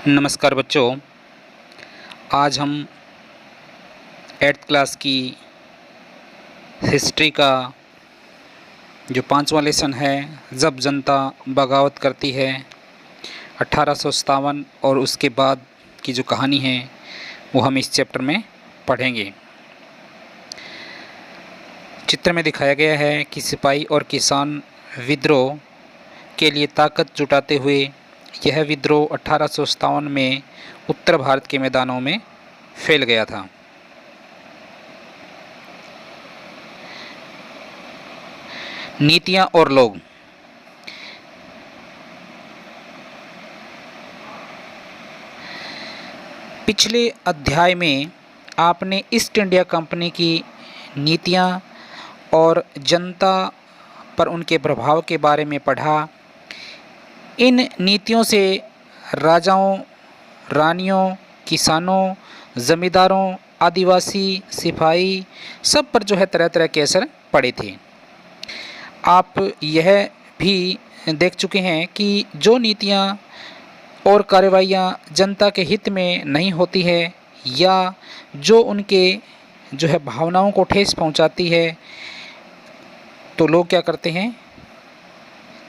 नमस्कार बच्चों, आज हम 8th क्लास की हिस्ट्री का जो 5वां लेसन है, जब जनता बगावत करती है, 1857 और उसके बाद की जो कहानी है वो हम इस चैप्टर में पढ़ेंगे। चित्र में दिखाया गया है कि सिपाही और किसान विद्रोह के लिए ताकत जुटाते हुए यह विद्रोह 1857 में उत्तर भारत के मैदानों में फैल गया था। नीतियां और लोग। पिछले अध्याय में आपने ईस्ट इंडिया कंपनी की नीतियां और जनता पर उनके प्रभाव के बारे में पढ़ा। इन नीतियों से राजाओं, रानियों, किसानों, ज़मींदारों, आदिवासी, सिपाही सब पर जो है तरह तरह के असर पड़े थे। आप यह भी देख चुके हैं कि जो नीतियाँ और कार्रवाइयाँ जनता के हित में नहीं होती है या जो उनके जो है भावनाओं को ठेस पहुंचाती है, तो लोग क्या करते हैं,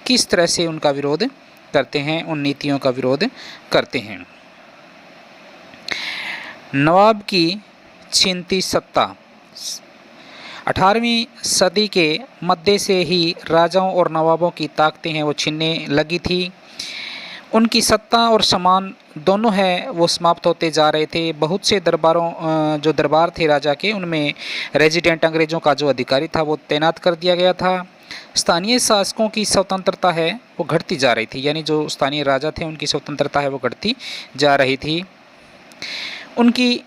किस तरह से उनका विरोध करते हैं, उन नीतियों का विरोध करते हैं। नवाब की छीनती सत्ता। 18वीं सदी के मध्य से ही राजाओं और नवाबों की ताकतें हैं वो छीनने लगी थी। उनकी सत्ता और सम्मान दोनों है वो समाप्त होते जा रहे थे। बहुत से जो दरबार थे राजा के, उनमें रेजिडेंट अंग्रेज़ों का जो अधिकारी था वो तैनात कर दिया गया था। स्थानीय शासकों की स्वतंत्रता है वो घटती जा रही थी, यानी जो स्थानीय राजा थे उनकी स्वतंत्रता है वो घटती जा रही थी। उनकी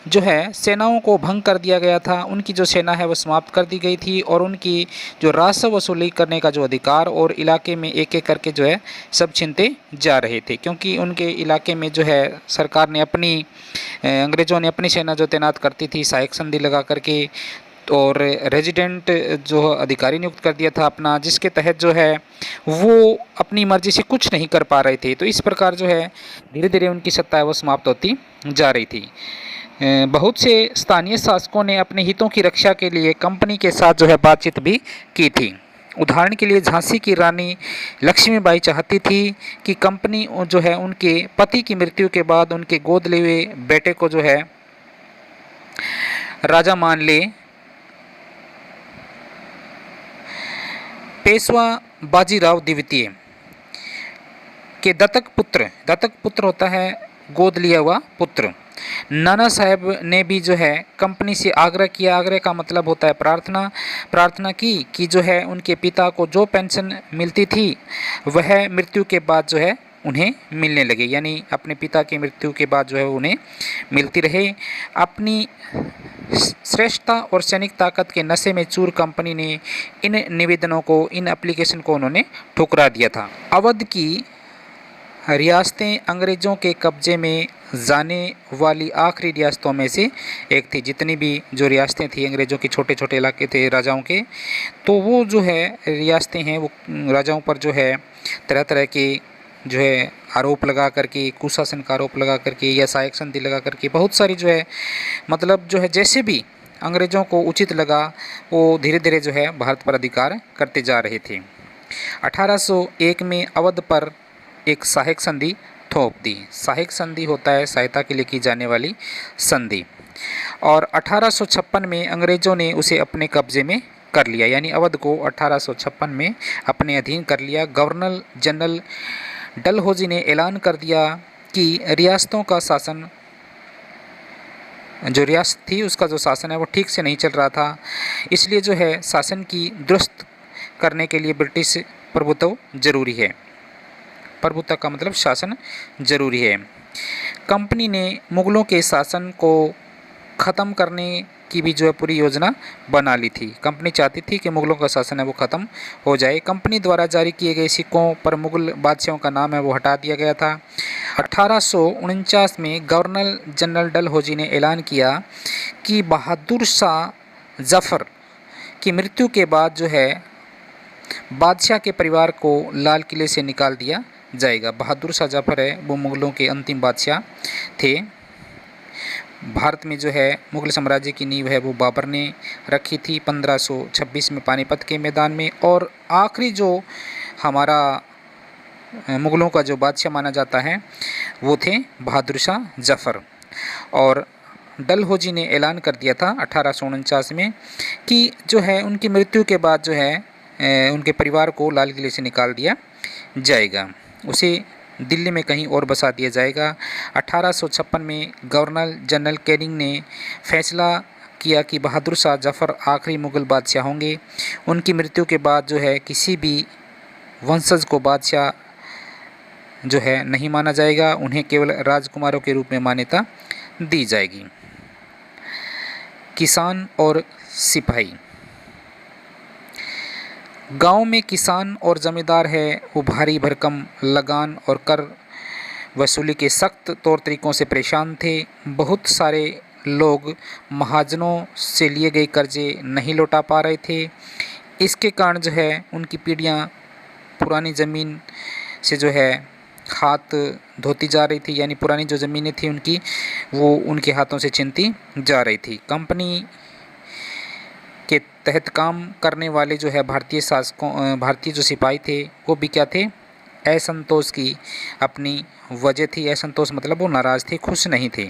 जो है सेनाओं को भंग कर दिया गया था, उनकी जो सेना है वो समाप्त कर दी गई थी और उनकी जो राजस्व वसूली करने का जो अधिकार और इलाके में एक एक करके जो है सब छीनते जा रहे थे, क्योंकि उनके इलाके में जो है सरकार ने अंग्रेज़ों ने अपनी सेना जो तैनात करती थी सहायक संधि लगा करके और रेजिडेंट जो अधिकारी नियुक्त कर दिया था अपना, जिसके तहत जो है वो अपनी मर्जी से कुछ नहीं कर पा रहे थे। तो इस प्रकार जो है धीरे धीरे उनकी सत्ता है वो समाप्त होती जा रही थी। बहुत से स्थानीय शासकों ने अपने हितों की रक्षा के लिए कंपनी के साथ जो है बातचीत भी की थी। उदाहरण के लिए झांसी की रानी लक्ष्मीबाई चाहती थी कि कंपनी जो है उनके पति की मृत्यु के बाद उनके गोद लिए हुए बेटे को जो है राजा मान ले। पेशवा बाजीराव द्वितीय के दत्तक पुत्र होता है गोद लिया हुआ पुत्र, नाना साहब ने भी जो है कंपनी से आग्रह किया। आग्रह का मतलब होता है प्रार्थना की कि जो है उनके पिता को जो पेंशन मिलती थी वह मृत्यु के बाद जो है उन्हें मिलने लगे, यानी अपने पिता की मृत्यु के बाद जो है उन्हें मिलती रहे। अपनी श्रेष्ठता और सैनिक ताकत के नशे में चूर कंपनी ने इन निवेदनों को, इन एप्लीकेशन को उन्होंने ठुकरा दिया था। अवध की रियासतें अंग्रेज़ों के कब्जे में जाने वाली आखिरी रियासतों में से एक थी। जितनी भी जो रियासतें थी अंग्रेज़ों के छोटे छोटे इलाके थे राजाओं के, तो वो जो है रियासतें हैं वो राजाओं पर जो है तरह तरह के जो है आरोप लगा करके, कुशासन का आरोप लगा करके या सहायक संधि लगा करके बहुत सारी जो है मतलब जो है जैसे भी अंग्रेज़ों को उचित लगा वो धीरे धीरे जो है भारत पर अधिकार करते जा रहे थे। 1801 में अवध पर एक सहायक संधि थोप दी। सहायक संधि होता है सहायता के लिए की जाने वाली संधि, और 1856 में अंग्रेज़ों ने उसे अपने कब्जे में कर लिया, यानी अवध को 1856 में अपने अधीन कर लिया। गवर्नर जनरल डलहौजी ने ऐलान कर दिया कि रियासतों का शासन, जो रियासत थी उसका जो शासन है वो ठीक से नहीं चल रहा था, इसलिए जो है शासन की दुरुस्त करने के लिए ब्रिटिश प्रभुत्व जरूरी है। प्रभुत्व का मतलब शासन जरूरी है। कंपनी ने मुगलों के शासन को ख़त्म करने की भी जो है पूरी योजना बना ली थी। कंपनी चाहती थी कि मुगलों का शासन है वो ख़त्म हो जाए। कंपनी द्वारा जारी किए गए सिक्कों पर मुगल बादशाहों का नाम है वो हटा दिया गया था। 1849 में गवर्नर जनरल डलहौजी ने ऐलान किया कि बहादुर शाह जफ़र की मृत्यु के बाद जो है बादशाह के परिवार को लाल किले से निकाल दिया जाएगा। बहादुर शाह जफ़र है वो मुग़लों के अंतिम बादशाह थे। भारत में जो है मुग़ल साम्राज्य की नींव है वो बाबर ने रखी थी 1526 में पानीपत के मैदान में। और आखिरी जो हमारा मुग़लों का जो बादशाह माना जाता है वो थे बहादुर शाह जफ़र। और डलहौजी ने ऐलान कर दिया था 1849 में कि जो है उनकी मृत्यु के बाद जो है उनके परिवार को लाल किले से निकाल दिया जाएगा, उसे दिल्ली में कहीं और बसा दिया जाएगा। 1856 में गवर्नर जनरल कैनिंग ने फैसला किया कि बहादुर शाह जफ़र आखिरी मुग़ल बादशाह होंगे। उनकी मृत्यु के बाद जो है किसी भी वंशज को बादशाह जो है नहीं माना जाएगा, उन्हें केवल राजकुमारों के रूप में मान्यता दी जाएगी। किसान और सिपाही। गांव में किसान और जमींदार है वो भारी भरकम लगान और कर वसूली के सख्त तौर तरीक़ों से परेशान थे। बहुत सारे लोग महाजनों से लिए गए कर्जे नहीं लौटा पा रहे थे। इसके कारण जो है उनकी पीढ़ियां पुरानी ज़मीन से जो है हाथ धोती जा रही थी, यानी पुरानी जो ज़मीनें थी उनकी वो उनके हाथों से छीनती जा रही थी। कंपनी के तहत काम करने वाले जो है भारतीय जो सिपाही थे वो भी क्या थे, असंतोष की अपनी वजह थी। असंतोष मतलब वो नाराज़ थे, खुश नहीं थे।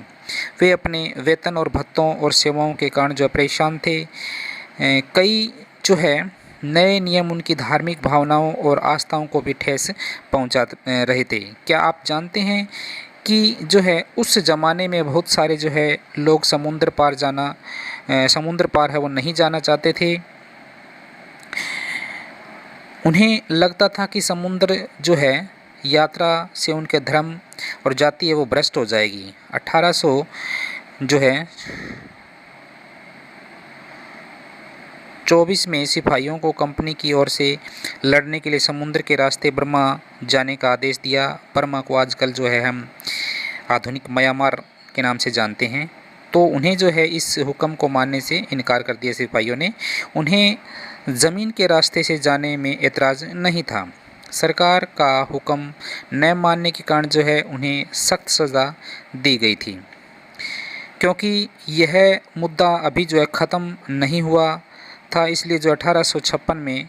वे अपने वेतन और भत्तों और सेवाओं के कारण जो परेशान थे। कई जो है नए नियम उनकी धार्मिक भावनाओं और आस्थाओं को भी ठेस पहुंचा रहे थे। क्या आप जानते हैं कि जो है उस ज़माने में बहुत सारे जो है लोग समुद्र पार है वो नहीं जाना चाहते थे। उन्हें लगता था कि समुद्र जो है यात्रा से उनके धर्म और जाति है वो भ्रष्ट हो जाएगी। 1800 जो है 24 में सिपाहियों को कंपनी की ओर से लड़ने के लिए समुद्र के रास्ते बर्मा जाने का आदेश दिया। बर्मा को आजकल जो है हम आधुनिक म्यांमार के नाम से जानते हैं। तो उन्हें जो है इस हुक्म को मानने से इनकार कर दिया सिपाहियों ने। उन्हें ज़मीन के रास्ते से जाने में एतराज़ नहीं था। सरकार का हुक्म न मानने के कारण जो है उन्हें सख्त सज़ा दी गई थी। क्योंकि यह मुद्दा अभी जो है ख़त्म नहीं हुआ था, इसलिए जो 1856 में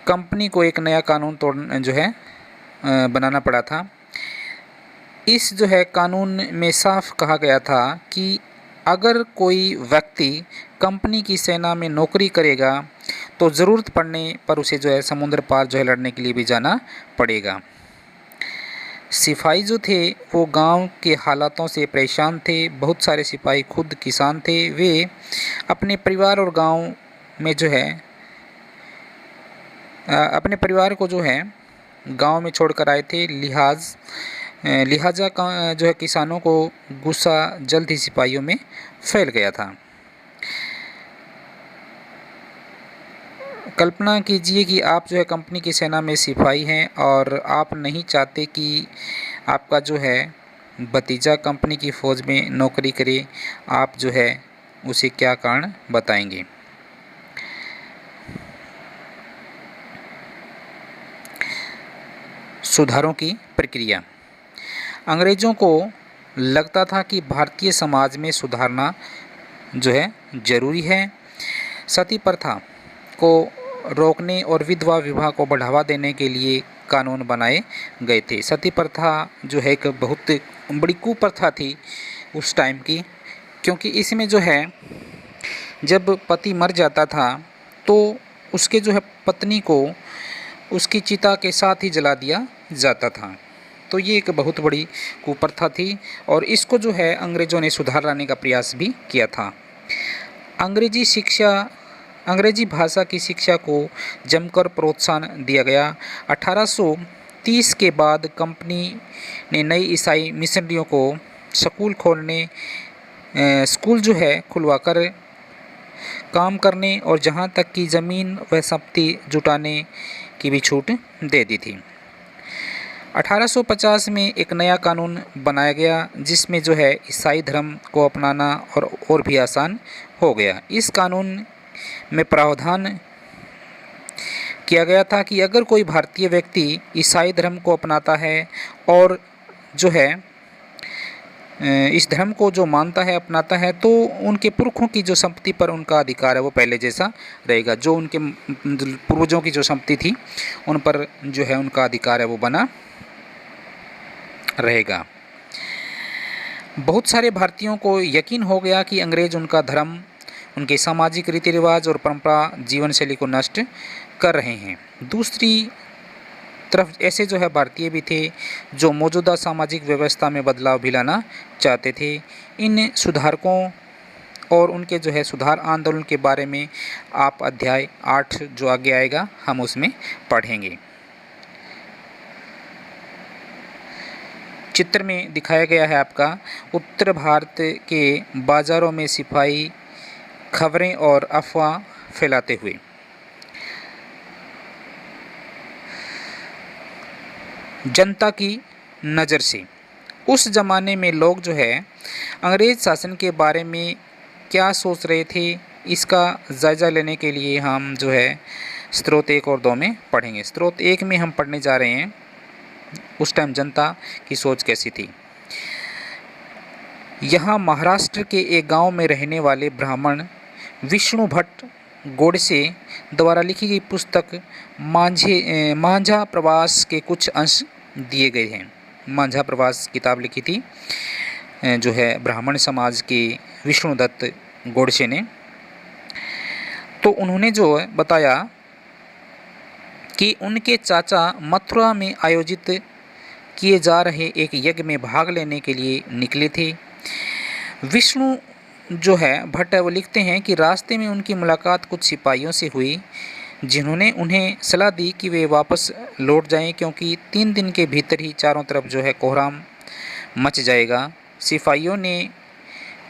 कंपनी को एक नया कानून बनाना पड़ा था। इस जो है कानून में साफ कहा गया था कि अगर कोई व्यक्ति कंपनी की सेना में नौकरी करेगा तो ज़रूरत पड़ने पर उसे जो है समुद्र पार जो है लड़ने के लिए भी जाना पड़ेगा। सिपाही जो थे वो गांव के हालातों से परेशान थे। बहुत सारे सिपाही खुद किसान थे। वे अपने परिवार और गांव में जो है अपने परिवार को जो है गांव में छोड़कर आए थे। लिहाजा जो है किसानों को गुस्सा जल्द ही सिपाहियों में फैल गया था। कल्पना कीजिए कि आप जो है कंपनी की सेना में सिपाही हैं और आप नहीं चाहते कि आपका जो है भतीजा कंपनी की फ़ौज में नौकरी करे। आप जो है उसे क्या कारण बताएंगे? सुधारों की प्रक्रिया। अंग्रेज़ों को लगता था कि भारतीय समाज में सुधारना जो है ज़रूरी है। सती प्रथा को रोकने और विधवा विवाह को बढ़ावा देने के लिए कानून बनाए गए थे। सती प्रथा जो है एक बहुत बड़ी कुप्रथा थी उस टाइम की, क्योंकि इसमें जो है जब पति मर जाता था तो उसके जो है पत्नी को उसकी चिता के साथ ही जला दिया जाता था। तो ये एक बहुत बड़ी कुप्रथा थी और इसको जो है अंग्रेज़ों ने सुधार लाने का प्रयास भी किया था। अंग्रेजी भाषा की शिक्षा को जमकर प्रोत्साहन दिया गया। 1830 के बाद कंपनी ने नई ईसाई मिशनरियों को स्कूल जो है खुलवाकर काम करने और जहाँ तक कि ज़मीन व संपत्ति जुटाने की भी छूट दे दी थी। 1850 में एक नया कानून बनाया गया जिसमें जो है ईसाई धर्म को अपनाना और भी आसान हो गया। इस कानून में प्रावधान किया गया था कि अगर कोई भारतीय व्यक्ति ईसाई धर्म को अपनाता है और जो है इस धर्म को जो मानता है, अपनाता है, तो उनके पुरखों की जो संपत्ति पर उनका अधिकार है वो पहले जैसा रहेगा। जो उनके पूर्वजों की जो संपत्ति थी उन पर जो है उनका अधिकार है वो बना रहेगा। बहुत सारे भारतीयों को यकीन हो गया कि अंग्रेज उनका धर्म, उनके सामाजिक रीति रिवाज और परंपरा जीवन शैली को नष्ट कर रहे हैं। दूसरी तरफ ऐसे जो है भारतीय भी थे जो मौजूदा सामाजिक व्यवस्था में बदलाव भी लाना चाहते थे। इन सुधारकों और उनके जो है सुधार आंदोलन के बारे में आप अध्याय 8 जो आगे आएगा हम उसमें पढ़ेंगे। चित्र में दिखाया गया है आपका उत्तर भारत के बाज़ारों में सिपाही खबरें और अफवाह फैलाते हुए। जनता की नज़र से उस ज़माने में लोग जो है अंग्रेज़ शासन के बारे में क्या सोच रहे थे, इसका जायज़ा लेने के लिए हम जो है स्रोत 1 और 2 में पढ़ेंगे। स्रोत 1 में हम पढ़ने जा रहे हैं उस टाइम जनता की सोच कैसी थी। यहाँ महाराष्ट्र के एक गांव में रहने वाले ब्राह्मण विष्णु भट्ट गोडसे द्वारा लिखी गई पुस्तक मांझा प्रवास के कुछ अंश दिए गए हैं। मांझा प्रवास किताब लिखी थी जो है ब्राह्मण समाज के विष्णुदत्त गोडसे ने। तो उन्होंने जो बताया कि उनके चाचा मथुरा में आयोजित किए जा रहे एक यज्ञ में भाग लेने के लिए निकले थे। विष्णु जो है भट्ट वो लिखते हैं कि रास्ते में उनकी मुलाकात कुछ सिपाहियों से हुई जिन्होंने उन्हें सलाह दी कि वे वापस लौट जाएं क्योंकि 3 दिन के भीतर ही चारों तरफ जो है कोहराम मच जाएगा। सिपाहियों ने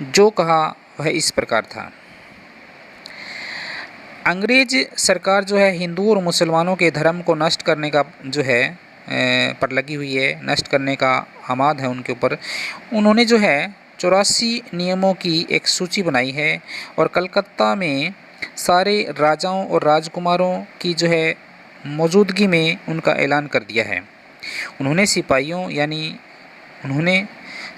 जो कहा वह इस प्रकार था। अंग्रेज सरकार जो है हिंदुओं और मुसलमानों के धर्म को नष्ट करने का जो है पर लगी हुई है, नष्ट करने का आमाद है उनके ऊपर। उन्होंने जो है 84 नियमों की एक सूची बनाई है और कलकत्ता में सारे राजाओं और राजकुमारों की जो है मौजूदगी में उनका ऐलान कर दिया है।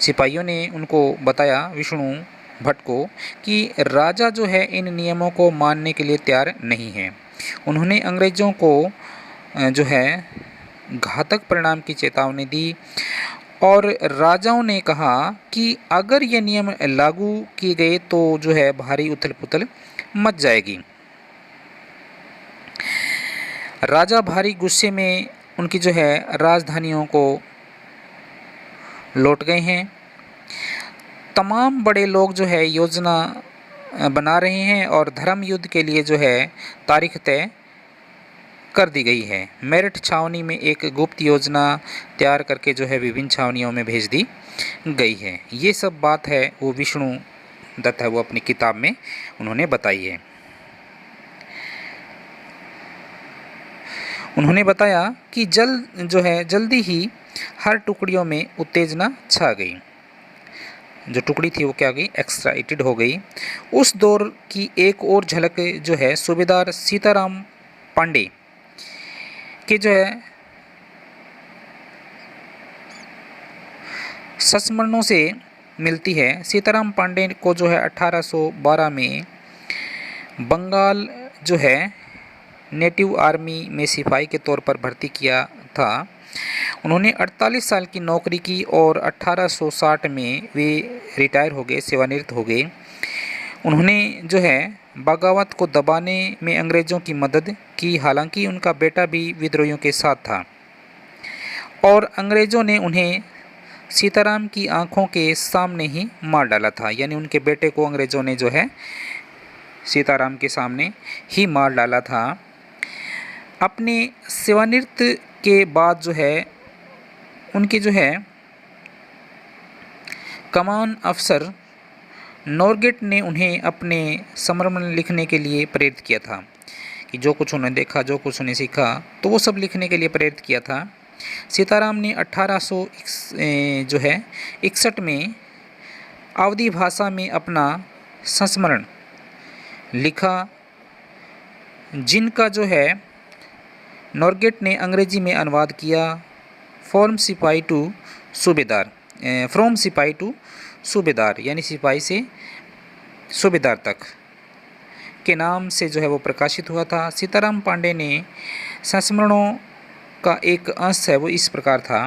सिपाहियों ने उनको बताया विष्णु भट्ट को कि राजा जो है इन नियमों को मानने के लिए तैयार नहीं है। उन्होंने अंग्रेज़ों को जो है घातक परिणाम की चेतावनी दी और राजाओं ने कहा कि अगर ये नियम लागू किए गए तो जो है भारी उथल पुथल मच जाएगी। राजा भारी गुस्से में उनकी जो है राजधानियों को लौट गए हैं। तमाम बड़े लोग जो है योजना बना रहे हैं और धर्म युद्ध के लिए जो है तारीख तय कर दी गई है। मेरठ छावनी में एक गुप्त योजना तैयार करके जो है विभिन्न छावनियों में भेज दी गई है। ये सब बात है वो विष्णु दत्त है वो अपनी किताब में उन्होंने बताई है। उन्होंने बताया कि जल्दी ही हर टुकड़ियों में उत्तेजना छा गई। जो टुकड़ी थी वो क्या गई, एक्साइटेड हो गई। उस दौर की एक और झलक जो है सूबेदार सीताराम पांडे के जो है संस्मरणों से मिलती है। सीताराम पांडे को जो है 1812 में बंगाल जो है नेटिव आर्मी में सिपाही के तौर पर भर्ती किया था। उन्होंने 48 साल की नौकरी की और 1860 में वे रिटायर हो गए, सेवानिवृत्त हो गए। उन्होंने जो है बगावत को दबाने में अंग्रेज़ों की मदद की, हालांकि उनका बेटा भी विद्रोहियों के साथ था और अंग्रेज़ों ने उन्हें सीताराम की आंखों के सामने ही मार डाला था। यानी उनके बेटे को अंग्रेज़ों ने जो है सीताराम के सामने ही मार डाला था। अपने सेवानिवृत्त के बाद जो है उनके जो है कमान अफसर नॉरगेट ने उन्हें अपने समर्पण लिखने के लिए प्रेरित किया था कि जो कुछ उन्होंने देखा, जो कुछ उन्हें सीखा, तो वो सब लिखने के लिए प्रेरित किया था। सीताराम ने 1861 में अवधी भाषा में अपना संस्मरण लिखा, जिनका जो है नॉर्गेट ने अंग्रेजी में अनुवाद किया फ्रॉम सिपाही टू सूबेदार, फ्रॉम सिपाही टू सूबेदार यानी सिपाही से सूबेदार तक के नाम से जो है वो प्रकाशित हुआ था। सीताराम पांडे ने संस्मरणों का एक अंश है वो इस प्रकार था।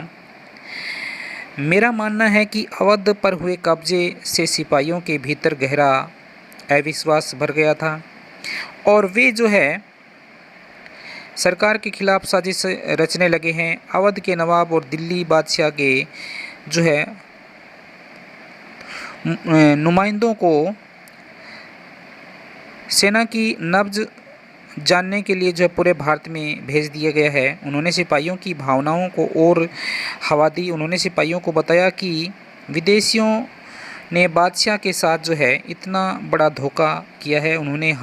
मेरा मानना है कि अवध पर हुए कब्जे से सिपाहियों के भीतर गहरा अविश्वास भर गया था और वे जो है सरकार के खिलाफ साजिश रचने लगे हैं। अवध के नवाब और दिल्ली बादशाह के जो है नुमाइंदों को सेना की नब्ज जानने के लिए जो है पूरे भारत में भेज दिया गया है। उन्होंने सिपाहियों की भावनाओं को और हवा दी। उन्होंने सिपाहियों को बताया कि विदेशियों ने बादशाह के साथ जो है इतना बड़ा धोखा किया है। उन्होंने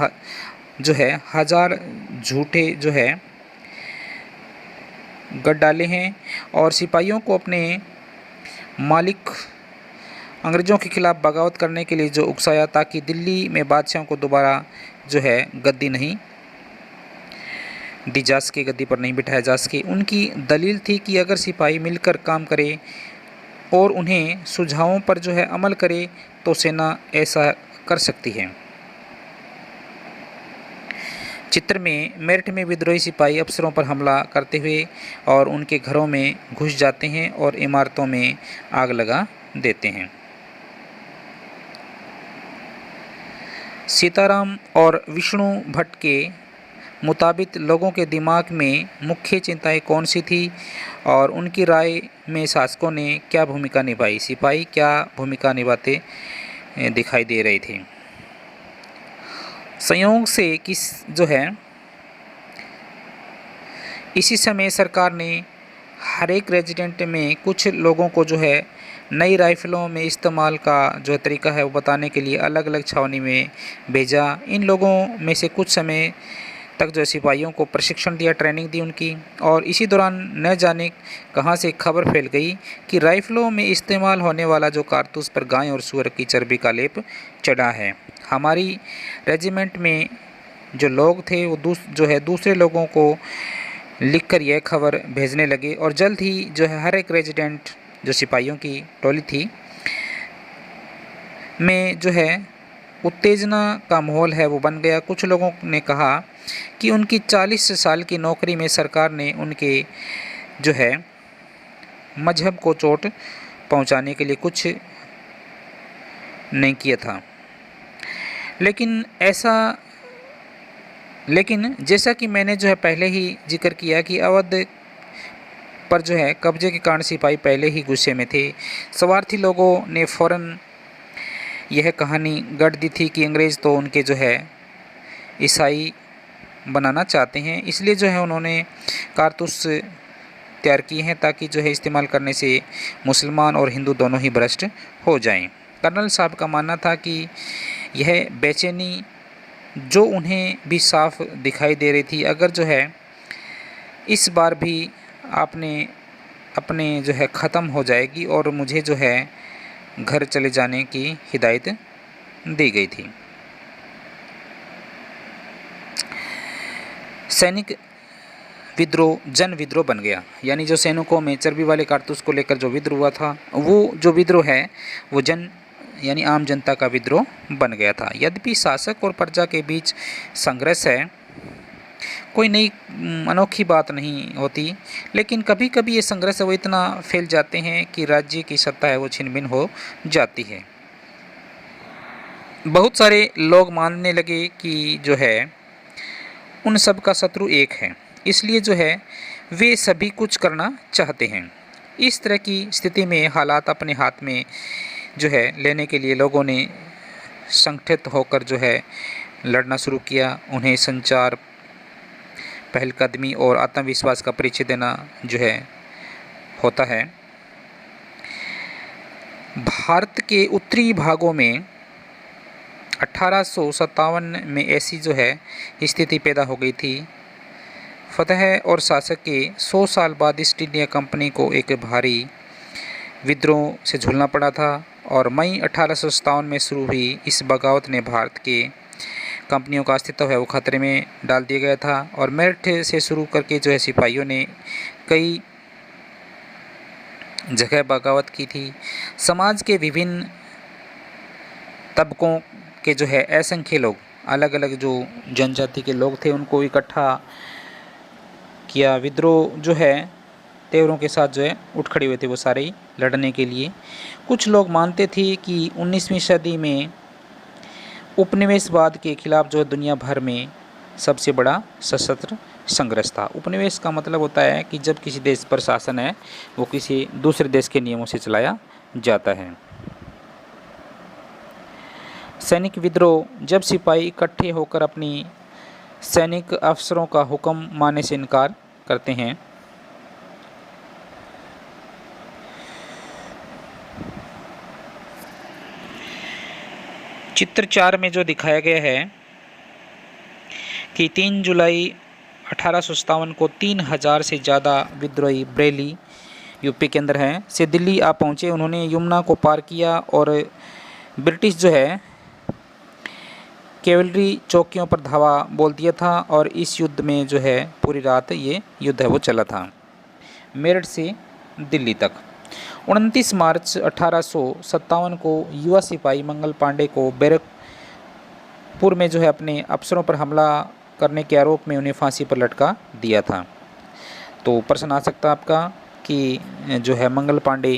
जो है हजार झूठे जो है गढ़ डाले हैं और सिपाहियों को अपने मालिक अंग्रेज़ों के खिलाफ बगावत करने के लिए जो उकसाया ताकि दिल्ली में बादशाह को दोबारा जो है गद्दी नहीं दी जा सके, गद्दी पर नहीं बिठाया जा सके। उनकी दलील थी कि अगर सिपाही मिलकर काम करे और उन्हें सुझावों पर जो है अमल करे तो सेना ऐसा कर सकती है। चित्र में मेरठ में विद्रोही सिपाही अफसरों पर हमला करते हुए और उनके घरों में घुस जाते हैं और इमारतों में आग लगा देते हैं। सीताराम और विष्णु भट्ट के मुताबिक लोगों के दिमाग में मुख्य चिंताएं कौन सी थी और उनकी राय में शासकों ने क्या भूमिका निभाई, सिपाही क्या भूमिका निभाते दिखाई दे रहे थे। संयोग से जो है इसी समय सरकार ने हर एक रेजिडेंट में कुछ लोगों को जो है नई राइफलों में इस्तेमाल का जो तरीका है वो बताने के लिए अलग अलग छावनी में भेजा। इन लोगों में से कुछ समय तक जो सिपाहियों को प्रशिक्षण दिया, ट्रेनिंग दी उनकी, और इसी दौरान न जाने कहां से खबर फैल गई कि राइफलों में इस्तेमाल होने वाला जो कारतूस पर गाय और सूअर की चर्बी का लेप चढ़ा है। हमारी रेजिमेंट में जो लोग थे वो दूसरे लोगों को लिखकर यह खबर भेजने लगे और जल्द ही जो है हर एक रेजिडेंट जो सिपाहियों की टोली थी में जो है उत्तेजना का माहौल है वो बन गया। कुछ लोगों ने कहा कि उनकी 40 साल की नौकरी में सरकार ने उनके जो है मजहब को चोट पहुंचाने के लिए कुछ नहीं किया था। लेकिन जैसा कि मैंने जो है पहले ही जिक्र किया कि अवध पर जो है कब्जे के कारण सिपाही पहले ही गुस्से में थे। स्वार्थी लोगों ने फौरन यह कहानी गढ़ दी थी कि अंग्रेज़ तो उनके जो है ईसाई बनाना चाहते हैं, इसलिए जो है उन्होंने कारतूस तैयार किए हैं ताकि जो है इस्तेमाल करने से मुसलमान और हिंदू दोनों ही भ्रष्ट हो जाएं। कर्नल साहब का मानना था कि यह बेचैनी जो उन्हें भी साफ दिखाई दे रही थी, अगर जो है इस बार भी आपने अपने जो है ख़त्म हो जाएगी और मुझे जो है घर चले जाने की हिदायत दी गई थी। सैनिक विद्रोह जन विद्रोह बन गया, यानी जो सैनिकों में चर्बी वाले कारतूस को लेकर जो विद्रोह हुआ था वो जो विद्रोह है वो यानी आम जनता का विद्रोह बन गया था। यद्यपि शासक और प्रजा के बीच संघर्ष है, कोई नई अनोखी बात नहीं होती, लेकिन कभी कभी ये संघर्ष वो इतना फैल जाते हैं कि राज्य की सत्ता है वो छिन भिन हो जाती है। बहुत सारे लोग मानने लगे कि जो है उन सब का शत्रु एक है, इसलिए जो है वे सभी कुछ करना चाहते हैं। इस तरह की स्थिति में हालात अपने हाथ में जो है लेने के लिए लोगों ने संगठित होकर जो है लड़ना शुरू किया। उन्हें संचार, पहलकदमी और आत्मविश्वास का परिचय देना जो है होता है। भारत के उत्तरी भागों में 1857 में ऐसी जो है स्थिति पैदा हो गई थी। फतह और शासक के 100 साल बाद ईस्ट इंडिया कंपनी को एक भारी विद्रोह से झूलना पड़ा था और मई 1857 में शुरू हुई इस बगावत ने भारत के कंपनियों का अस्तित्व है वो खतरे में डाल दिया गया था। और मेरठ से शुरू करके जो है सिपाहियों ने कई जगह बगावत की थी। समाज के विभिन्न तबकों के जो है असंख्य लोग, अलग अलग जो जनजाति के लोग थे, उनको इकट्ठा किया। विद्रोह जो है तेवरों के साथ जो है उठ खड़े हुए थे वो सारे ही लड़ने के लिए। कुछ लोग मानते थे कि 19वीं सदी में उपनिवेशवाद के खिलाफ जो दुनिया भर में सबसे बड़ा सशस्त्र संघर्ष था। उपनिवेश का मतलब होता है कि जब किसी देश पर शासन है वो किसी दूसरे देश के नियमों से चलाया जाता है। सैनिक विद्रोह, जब सिपाही इकट्ठे होकर अपनी सैनिक अफसरों का हुक्म मानने से इनकार करते हैं। चित्र 4 में जो दिखाया गया है कि 3 जुलाई 1857 को 3000 से ज़्यादा विद्रोही बरेली यूपी के अंदर हैं से दिल्ली आ पहुँचे। उन्होंने यमुना को पार किया और ब्रिटिश जो है कैवलरी चौकियों पर धावा बोल दिया था और इस युद्ध में जो है पूरी रात ये युद्ध है वो चला था मेरठ से दिल्ली तक। 29 मार्च 1857 को युवा सिपाही मंगल पांडे को बैरकपुर में जो है अपने अफसरों पर हमला करने के आरोप में उन्हें फांसी पर लटका दिया था। तो प्रश्न आ सकता है आपका कि जो है मंगल पांडे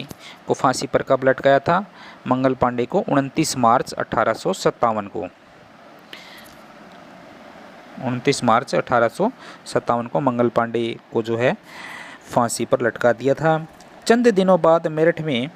को फांसी पर कब लटकाया था? मंगल पांडे को 29 मार्च 1857 को 29 मार्च 1857 को मंगल पांडे को जो है फांसी पर लटका दिया था। चंद दिनों बाद मेरठ में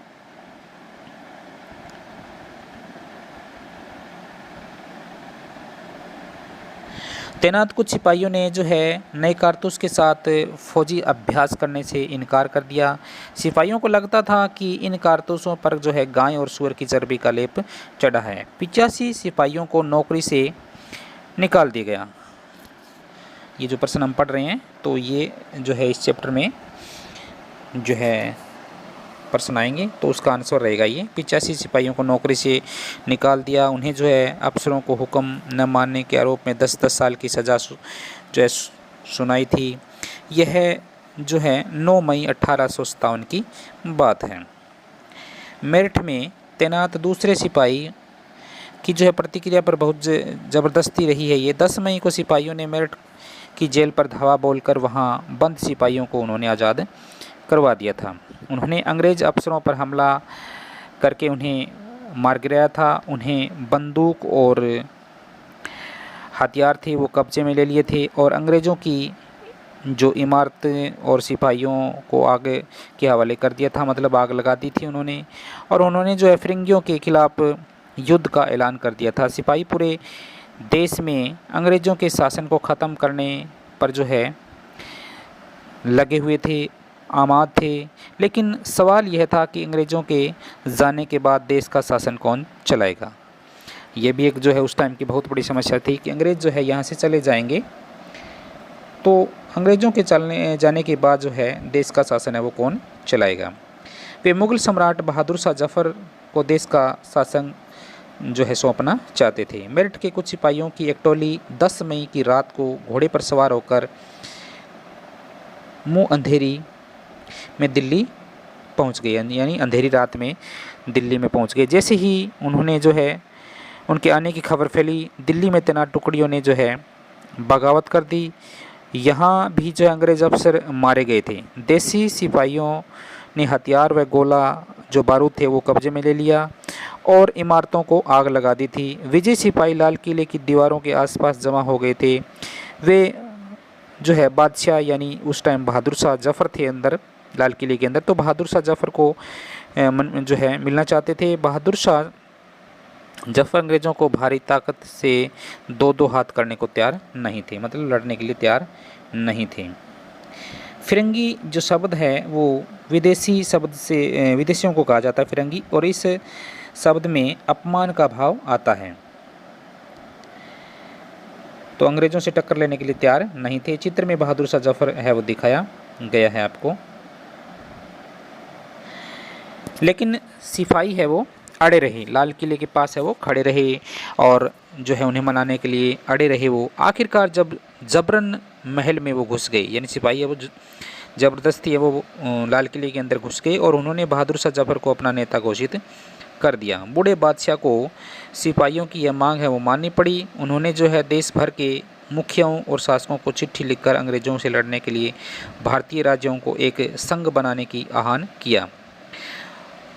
तैनात कुछ सिपाहियों ने जो है नए कारतूस के साथ फौजी अभ्यास करने से इनकार कर दिया। सिपाहियों को लगता था कि इन कारतूसों पर जो है गाय और सूअर की चर्बी का लेप चढ़ा है। 85 सिपाहियों को नौकरी से निकाल दिया गया। ये जो प्रश्न हम पढ़ रहे हैं तो ये जो है इस चैप्टर में जो है प्रश्न आएंगे तो उसका आंसर रहेगा ये। 85 सिपाहियों को नौकरी से निकाल दिया। उन्हें जो है अफसरों को हुक्म न मानने के आरोप में 10-10 साल की सज़ा जो है सुनाई थी। यह जो है 9 मई 1857 की बात है। मेरठ में तैनात दूसरे सिपाही की जो है प्रतिक्रिया पर बहुत ज़बरदस्ती रही है। ये 10 मई को सिपाहियों ने मेरठ की जेल पर धावा बोलकर वहाँ बंद सिपाहियों को उन्होंने आज़ाद करवा दिया था। उन्होंने अंग्रेज़ अफसरों पर हमला करके उन्हें मार गिराया था। उन्हें बंदूक और हथियार थे वो कब्जे में ले लिए थे और अंग्रेज़ों की जो इमारत और सिपाहियों को आग के हवाले कर दिया था, मतलब आग लगा दी थी उन्होंने। और उन्होंने जो है फिरंगियों के खिलाफ युद्ध का ऐलान कर दिया था। सिपाही पूरे देश में अंग्रेज़ों के शासन को ख़त्म करने पर जो है लगे हुए थे, आमाद थे। लेकिन सवाल यह था कि अंग्रेज़ों के जाने के बाद देश का शासन कौन चलाएगा। ये भी एक जो है उस टाइम की बहुत बड़ी समस्या थी कि अंग्रेज़ जो है यहाँ से चले जाएंगे तो अंग्रेज़ों के जाने के बाद जो है देश का शासन है वो कौन चलाएगा। वे मुग़ल सम्राट बहादुर शाह जफ़र को देश का शासन जो है सौंपना चाहते थे। मेरठ के कुछ सिपाहियों की एक टोली 10 मई की रात को घोड़े पर सवार होकर मुँह अंधेरी में दिल्ली पहुंच गए, यानी अंधेरी रात में दिल्ली में पहुंच गए। जैसे ही उन्होंने जो है उनके आने की खबर फैली, दिल्ली में तैनात टुकड़ियों ने जो है बगावत कर दी। यहाँ भी जो अंग्रेज़ अफसर मारे गए थे। देसी सिपाहियों ने हथियार व गोला जो बारूद थे वो कब्जे में ले लिया और इमारतों को आग लगा दी थी। विजय सिपाही लाल किले की दीवारों के आसपास जमा हो गए थे। वे जो है बादशाह यानी उस टाइम बहादुर शाह जफ़र थे अंदर लाल किले के अंदर, तो बहादुर शाह जफ़र को जो है मिलना चाहते थे। बहादुर शाह जफ़र अंग्रेज़ों को भारी ताकत से 2-2 हाथ करने को तैयार नहीं थे, मतलब लड़ने के लिए तैयार नहीं थे। फिरंगी जो शब्द है वो विदेशी शब्द से विदेशियों को कहा जाता है फिरंगी, और इस शब्द में अपमान का भाव आता है। तो अंग्रेज़ों से टक्कर लेने के लिए तैयार नहीं थे। चित्र में बहादुर शाह जफ़र है वो दिखाया गया है आपको। लेकिन सिपाही है वो अड़े रहे, लाल किले के पास है वो खड़े रहे और जो है उन्हें मनाने के लिए अड़े रहे वो। आखिरकार जब जबरन महल में वो घुस गए, यानी सिपाही है वो ज़बरदस्ती है वो लाल किले के अंदर घुस गए और उन्होंने बहादुर शाह जफर को अपना नेता घोषित कर दिया। बूढ़े बादशाह को सिपाहियों की यह मांग है वो माननी पड़ी। उन्होंने जो है देश भर के मुखियाओं और शासकों को चिट्ठी लिखकर अंग्रेज़ों से लड़ने के लिए भारतीय राज्यों को एक संघ बनाने की आह्वान किया।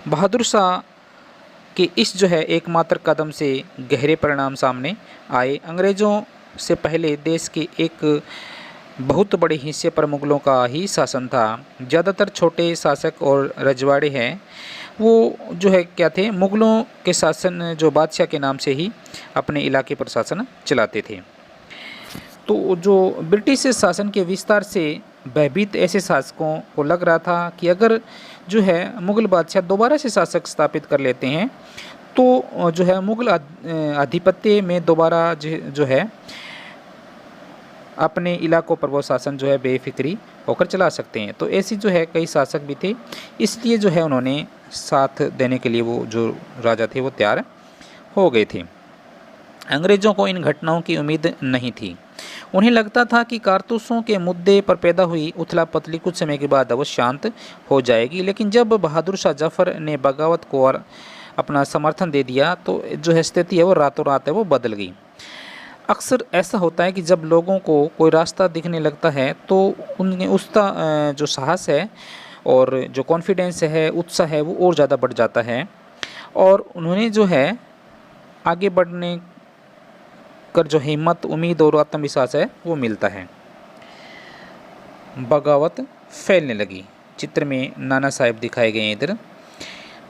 बहादुर शाह कि इस जो है एकमात्र कदम से गहरे परिणाम सामने आए। अंग्रेज़ों से पहले देश के एक बहुत बड़े हिस्से पर मुग़लों का ही शासन था। ज़्यादातर छोटे शासक और रजवाड़े हैं वो जो है क्या थे, मुग़लों के शासन जो बादशाह के नाम से ही अपने इलाके पर शासन चलाते थे। तो जो ब्रिटिश शासन के विस्तार से भयभीत ऐसे शासकों को लग रहा था कि अगर जो है मुग़ल बादशाह दोबारा से शासक स्थापित कर लेते हैं तो जो है मुग़ल आधिपत्य में दोबारा जो है अपने इलाकों पर वो शासन जो है बेफिक्री होकर चला सकते हैं। तो ऐसी जो है कई शासक भी थे, इसलिए जो है उन्होंने साथ देने के लिए वो जो राजा थे वो तैयार हो गए थे। अंग्रेज़ों को इन घटनाओं की उम्मीद नहीं थी। उन्हें लगता था कि कारतूसों के मुद्दे पर पैदा हुई उथला पथली कुछ समय के बाद अवश्य शांत हो जाएगी, लेकिन जब बहादुर शाह जफर ने बगावत को और अपना समर्थन दे दिया तो जो है स्थिति है वो रातों रात है वो बदल गई। अक्सर ऐसा होता है कि जब लोगों को कोई रास्ता दिखने लगता है तो उनमें उसका जो साहस है और जो कॉन्फिडेंस है, उत्साह है वो और ज़्यादा बढ़ जाता है और उन्होंने जो है आगे बढ़ने कर जो हिम्मत, उम्मीद और आत्मविश्वास है वो मिलता है। बगावत फैलने लगी। चित्र में नाना साहब दिखाए गए हैं, इधर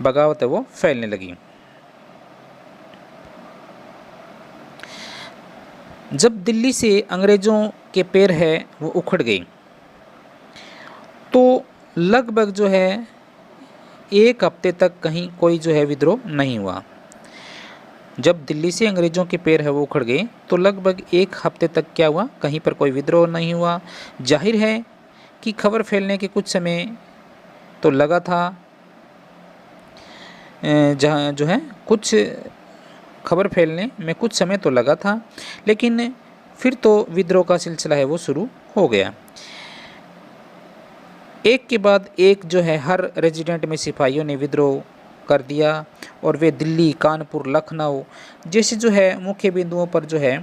बगावत है वो फैलने लगी। जब दिल्ली से अंग्रेज़ों के पैर है वो उखड़ गए तो लगभग जो है एक हफ्ते तक कहीं कोई जो है विद्रोह नहीं हुआ। जब दिल्ली से अंग्रेज़ों के पैर है वो उखड़ गए तो लगभग एक हफ्ते तक क्या हुआ, कहीं पर कोई विद्रोह नहीं हुआ। जाहिर है कि खबर फैलने के कुछ समय तो लगा था, जहाँ जो है कुछ खबर फैलने में कुछ समय तो लगा था, लेकिन फिर तो विद्रोह का सिलसिला है वो शुरू हो गया। एक के बाद एक जो है हर रेजिडेंट में सिपाहियों ने विद्रोह कर दिया और वे दिल्ली, कानपुर, लखनऊ जैसे जो है मुख्य बिंदुओं पर जो है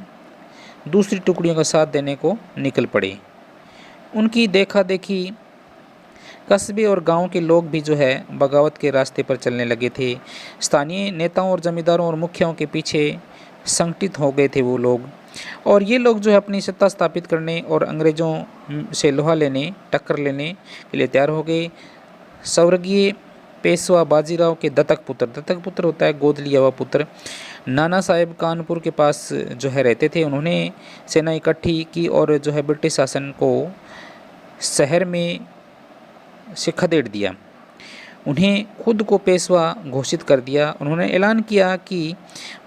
दूसरी टुकड़ियों का साथ देने को निकल पड़े। उनकी देखा देखी कस्बे और गांव के लोग भी जो है बगावत के रास्ते पर चलने लगे थे। स्थानीय नेताओं और जमींदारों और मुखियाओं के पीछे संगठित हो गए थे वो लोग, और ये लोग जो है अपनी सत्ता स्थापित करने और अंग्रेज़ों से लोहा लेने, टक्कर लेने के लिए तैयार हो गए। स्वर्गीय पेशवा बाजीराव के दत्तक पुत्र होता है गोद लिया हुआ पुत्र, नाना साहेब कानपुर के पास जो है रहते थे। उन्होंने सेना इकट्ठी की और जो है ब्रिटिश शासन को शहर में से खदेड़ दिया। उन्हें खुद को पेशवा घोषित कर दिया। उन्होंने ऐलान किया कि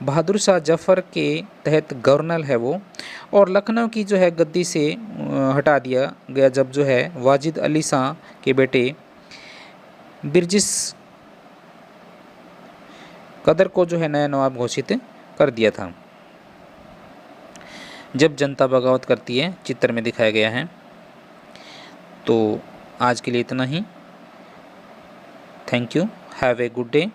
बहादुर शाह जफर के तहत गवर्नर है वो, और लखनऊ की जो है गद्दी से हटा दिया गया जब जो है वाजिद अली शाह के बेटे बिरजिस कदर को जो है नया नवाब घोषित कर दिया था। जब जनता बगावत करती है चित्र में दिखाया गया है। तो आज के लिए इतना ही। Thank you, have a good day.